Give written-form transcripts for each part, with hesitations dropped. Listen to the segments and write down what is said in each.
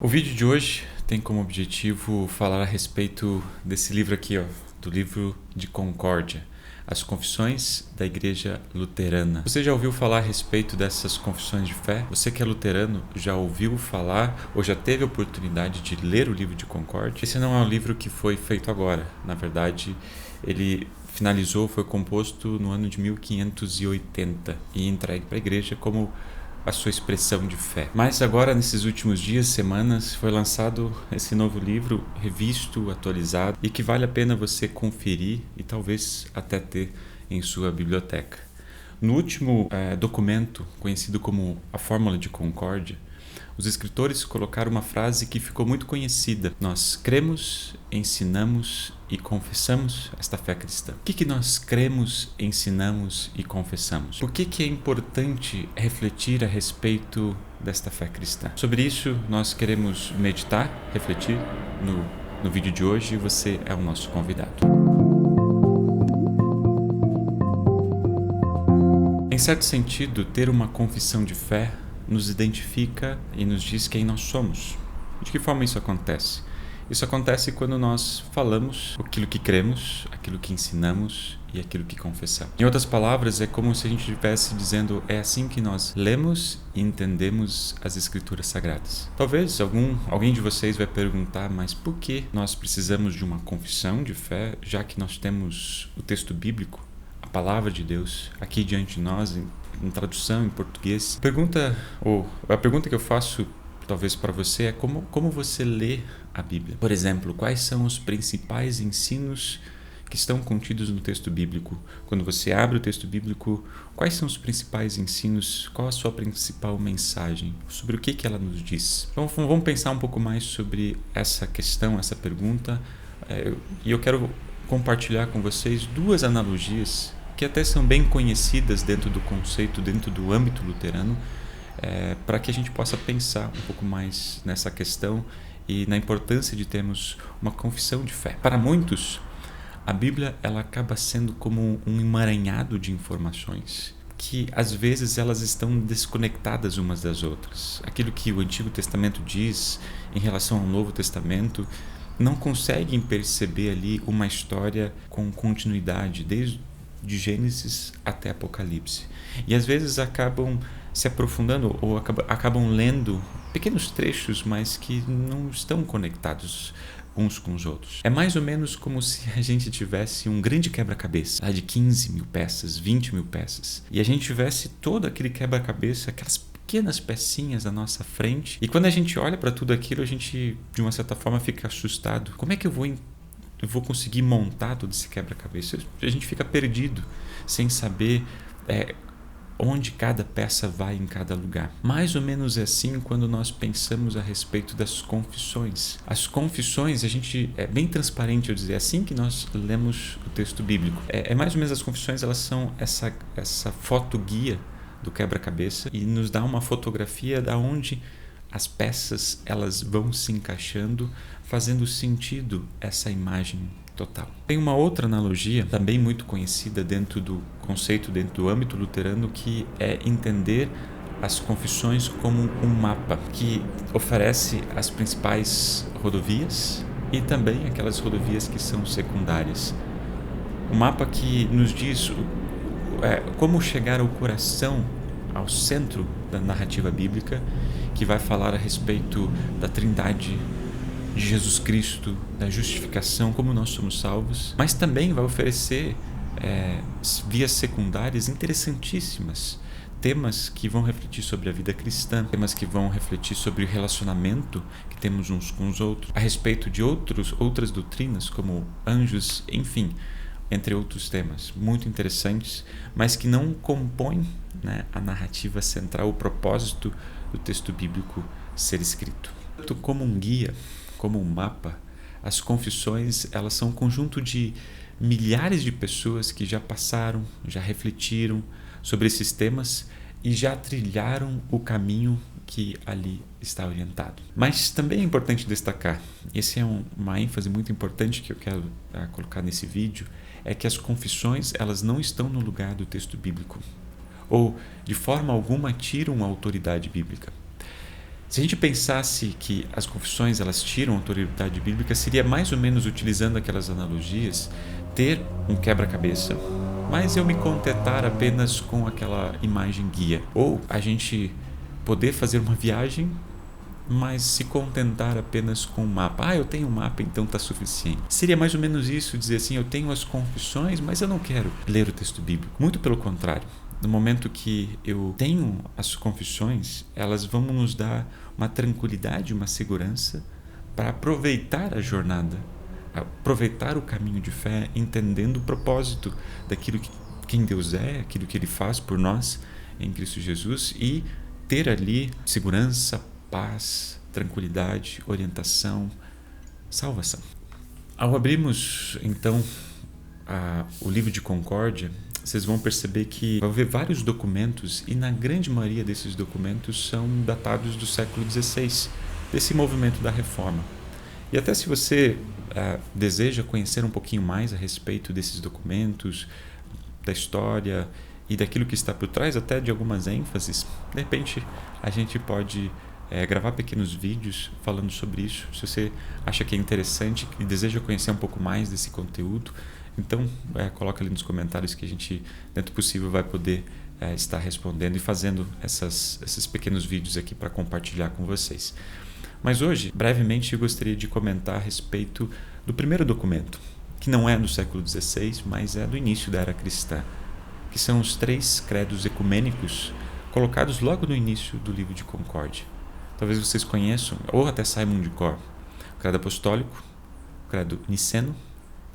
O vídeo de hoje tem como objetivo falar a respeito desse livro aqui, do livro de Concórdia, As Confissões da Igreja Luterana. Você já ouviu falar a respeito dessas confissões de fé? Você que é luterano já ouviu falar ou já teve a oportunidade de ler o livro de Concórdia? Esse não é um livro que foi feito agora. Na verdade, ele foi composto no ano de 1580 e entregue para a igreja como a sua expressão de fé. Mas agora, nesses últimos dias, semanas, foi lançado esse novo livro, revisto, atualizado, e que vale a pena você conferir e talvez até ter em sua biblioteca. No último documento, conhecido como a Fórmula de Concórdia, os escritores colocaram uma frase que ficou muito conhecida: nós cremos, ensinamos e confessamos esta fé cristã. O que nós cremos, ensinamos e confessamos? Por que é importante refletir a respeito desta fé cristã? Sobre isso nós queremos meditar, refletir no vídeo de hoje, e você é o nosso convidado. Em certo sentido, ter uma confissão de fé nos identifica e nos diz quem nós somos. De que forma isso acontece? Isso acontece quando nós falamos aquilo que cremos, aquilo que ensinamos e aquilo que confessamos. Em outras palavras, é como se a gente estivesse dizendo: é assim que nós lemos e entendemos as Escrituras Sagradas. Talvez alguém de vocês vai perguntar: mas por que nós precisamos de uma confissão de fé, já que nós temos o texto bíblico, a palavra de Deus, aqui diante de nós, em tradução em português? A pergunta que eu faço talvez para você é como você lê a Bíblia. Por exemplo, quais são os principais ensinos que estão contidos no texto bíblico? Quando você abre o texto bíblico, quais são os principais ensinos? Qual a sua principal mensagem? Sobre o que ela nos diz? Então vamos pensar um pouco mais sobre essa questão, essa pergunta. E eu quero compartilhar com vocês duas analogias que até são bem conhecidas dentro do conceito, dentro do âmbito luterano, para que a gente possa pensar um pouco mais nessa questão e na importância de termos uma confissão de fé. Para muitos, a Bíblia ela acaba sendo como um emaranhado de informações que às vezes elas estão desconectadas umas das outras. Aquilo que o Antigo Testamento diz em relação ao Novo Testamento, não conseguem perceber ali uma história com continuidade, desde de Gênesis até Apocalipse. E às vezes acabam se aprofundando ou acabam lendo pequenos trechos, mas que não estão conectados uns com os outros. É mais ou menos como se a gente tivesse um grande quebra-cabeça, de 15 mil peças, 20 mil peças, e a gente tivesse todo aquele quebra-cabeça, aquelas pequenas pecinhas à nossa frente, e quando a gente olha para tudo aquilo, a gente, de uma certa forma, fica assustado. Como é que eu vou conseguir montar todo esse quebra-cabeça? A gente fica perdido, sem saber onde cada peça vai em cada lugar. Mais ou menos é assim quando nós pensamos a respeito das confissões. As confissões, a gente é bem transparente ao dizer, é assim que nós lemos o texto bíblico. Mais ou menos as confissões, elas são essa foto-guia do quebra-cabeça e nos dá uma fotografia da onde as peças elas vão se encaixando, fazendo sentido essa imagem total. Tem uma outra analogia, também muito conhecida dentro do conceito, dentro do âmbito luterano, que é entender as confissões como um mapa que oferece as principais rodovias e também aquelas rodovias que são secundárias. Um mapa que nos diz como chegar ao coração, ao centro da narrativa bíblica, que vai falar a respeito da Trindade, de Jesus Cristo, da justificação, como nós somos salvos, mas também vai oferecer vias secundárias interessantíssimas, temas que vão refletir sobre a vida cristã, temas que vão refletir sobre o relacionamento que temos uns com os outros, a respeito de outras doutrinas, como anjos, enfim, entre outros temas muito interessantes, mas que não compõem a narrativa central, o propósito do texto bíblico ser escrito. Como um guia, como um mapa, as confissões elas são um conjunto de milhares de pessoas que já passaram, já refletiram sobre esses temas e já trilharam o caminho que ali está orientado. Mas também é importante destacar, essa é uma ênfase muito importante que eu quero colocar nesse vídeo, é que as confissões elas não estão no lugar do texto bíblico ou de forma alguma tiram a autoridade bíblica. Se a gente pensasse que as confissões elas tiram autoridade bíblica, seria mais ou menos utilizando aquelas analogias, ter um quebra-cabeça, mas eu me contentar apenas com aquela imagem guia. Ou a gente poder fazer uma viagem, mas se contentar apenas com o mapa. Eu tenho um mapa, então está suficiente. Seria mais ou menos isso, dizer assim, eu tenho as confissões, mas eu não quero ler o texto bíblico. Muito pelo contrário. No momento que eu tenho as confissões, elas vão nos dar uma tranquilidade, uma segurança para aproveitar a jornada, aproveitar o caminho de fé, entendendo o propósito daquilo que quem Deus é, aquilo que Ele faz por nós em Cristo Jesus e ter ali segurança, paz, tranquilidade, orientação, salvação. Ao abrirmos, então, o livro de Concórdia, vocês vão perceber que vai haver vários documentos e na grande maioria desses documentos são datados do século XVI, desse movimento da Reforma. E até se você deseja conhecer um pouquinho mais a respeito desses documentos, da história e daquilo que está por trás, até de algumas ênfases, de repente a gente pode gravar pequenos vídeos falando sobre isso. Se você acha que é interessante e deseja conhecer um pouco mais desse conteúdo, então coloca ali nos comentários que a gente, dentro do possível, vai poder estar respondendo e fazendo esses pequenos vídeos aqui para compartilhar com vocês. Mas hoje, brevemente, eu gostaria de comentar a respeito do primeiro documento, que não é do século XVI, mas é do início da era cristã, que são os 3 credos ecumênicos colocados logo no início do livro de Concórdia. Talvez vocês conheçam, ou até saibam de cor, o credo apostólico, o credo niceno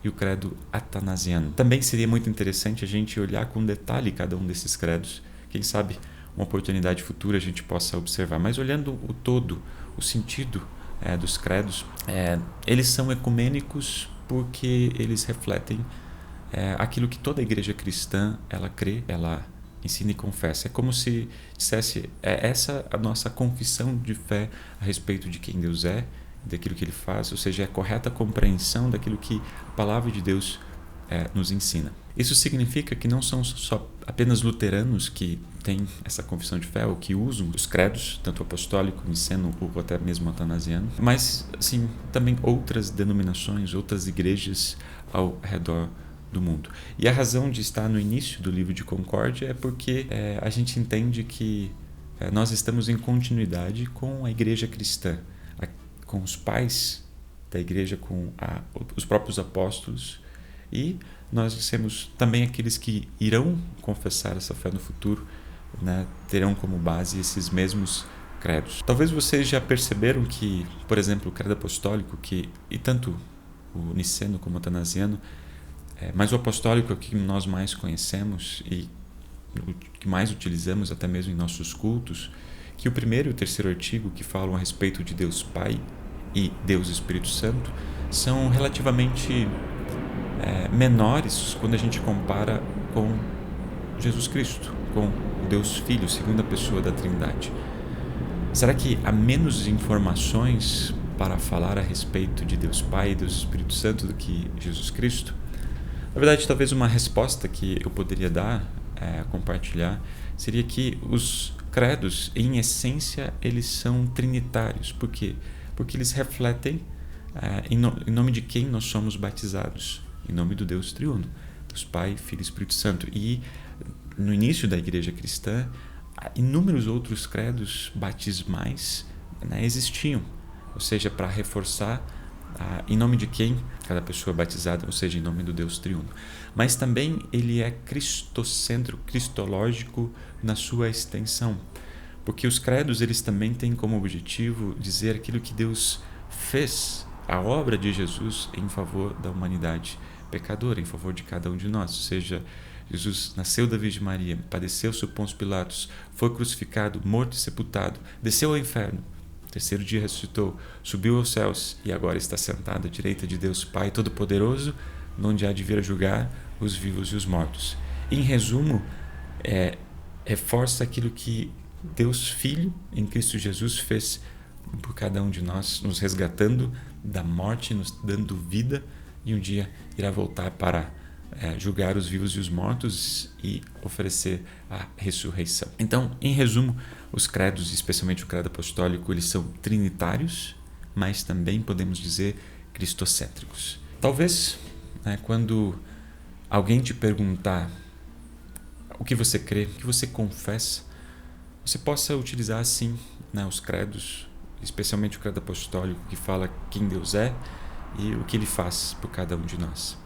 e o credo atanasiano. Também seria muito interessante a gente olhar com detalhe cada um desses credos. Quem sabe uma oportunidade futura a gente possa observar. Mas olhando o todo, o sentido dos credos, eles são ecumênicos porque eles refletem aquilo que toda a igreja cristã ela crê, ela ensina e confessa. É como se dissesse, essa a nossa confissão de fé a respeito de quem Deus é, daquilo que Ele faz, ou seja, é a correta compreensão daquilo que a palavra de Deus nos ensina. Isso significa que não são só apenas luteranos que têm essa confissão de fé ou que usam os credos, tanto apostólico, niceno ou até mesmo atanasiano, mas sim, também outras denominações, outras igrejas ao redor do mundo. E a razão de estar no início do livro de Concórdia é porque a gente entende que nós estamos em continuidade com a igreja cristã, com os pais da igreja, com os próprios apóstolos, e nós dissemos também aqueles que irão confessar essa fé no futuro, terão como base esses mesmos credos. Talvez vocês já perceberam que, por exemplo, o credo apostólico, e tanto o niceno como o atanasiano, mas o apostólico é o que nós mais conhecemos e o que mais utilizamos até mesmo em nossos cultos, que o primeiro e o terceiro artigo, que falam a respeito de Deus Pai e Deus Espírito Santo, são relativamente menores quando a gente compara com Jesus Cristo, com o Deus Filho, segunda pessoa da Trindade. Será que há menos informações para falar a respeito de Deus Pai e Deus Espírito Santo do que Jesus Cristo? Na verdade, talvez uma resposta que eu poderia dar, compartilhar, seria que os credos, em essência, eles são trinitários. Por quê? Porque eles refletem em nome de quem nós somos batizados, em nome do Deus triuno, Deus Pai, Filho e Espírito Santo. E no início da igreja cristã, inúmeros outros credos batismais existiam, ou seja, para reforçar em nome de quem cada pessoa é batizada, ou seja, em nome do Deus triuno. Mas também ele é cristocêntrico, cristológico na sua extensão, porque os credos eles também têm como objetivo dizer aquilo que Deus fez, a obra de Jesus em favor da humanidade pecadora, em favor de cada um de nós. Ou seja, Jesus nasceu da Virgem Maria, padeceu sob Pôncio Pilatos, foi crucificado, morto e sepultado, desceu ao inferno, terceiro dia ressuscitou, subiu aos céus e agora está sentado à direita de Deus Pai Todo-Poderoso, onde há de vir a julgar os vivos e os mortos. Em resumo, reforça aquilo que Deus Filho em Cristo Jesus fez por cada um de nós, nos resgatando da morte, nos dando vida, e um dia irá voltar para julgar os vivos e os mortos e oferecer a ressurreição. Então, em resumo, os credos, especialmente o credo apostólico, eles são trinitários, mas também podemos dizer cristocêntricos. Talvez, quando alguém te perguntar o que você crê, o que você confessa, você possa utilizar assim os credos, especialmente o credo apostólico, que fala quem Deus é e o que Ele faz por cada um de nós.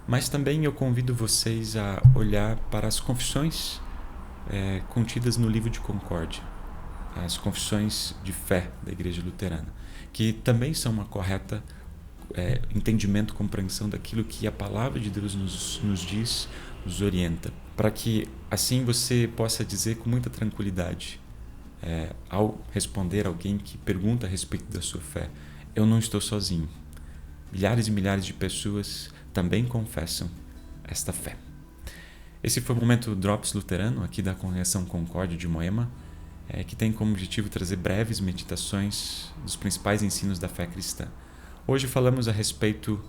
Mas também eu convido vocês a olhar para as confissões contidas no livro de Concórdia, as confissões de fé da Igreja Luterana, que também são uma correta entendimento, compreensão daquilo que a palavra de Deus nos diz, nos orienta, para que assim você possa dizer com muita tranquilidade, ao responder alguém que pergunta a respeito da sua fé: eu não estou sozinho. Milhares e milhares de pessoas também confessam esta fé. Esse foi o Momento Drops Luterano, aqui da Congregação Concórdia de Moema, que tem como objetivo trazer breves meditações dos principais ensinos da fé cristã. Hoje falamos a respeito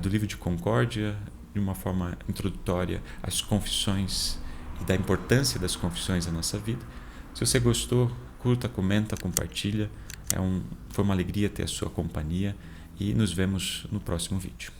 do livro de Concórdia, de uma forma introdutória, as confissões e da importância das confissões na nossa vida. Se você gostou, curta, comenta, compartilha. Foi uma alegria ter a sua companhia e nos vemos no próximo vídeo.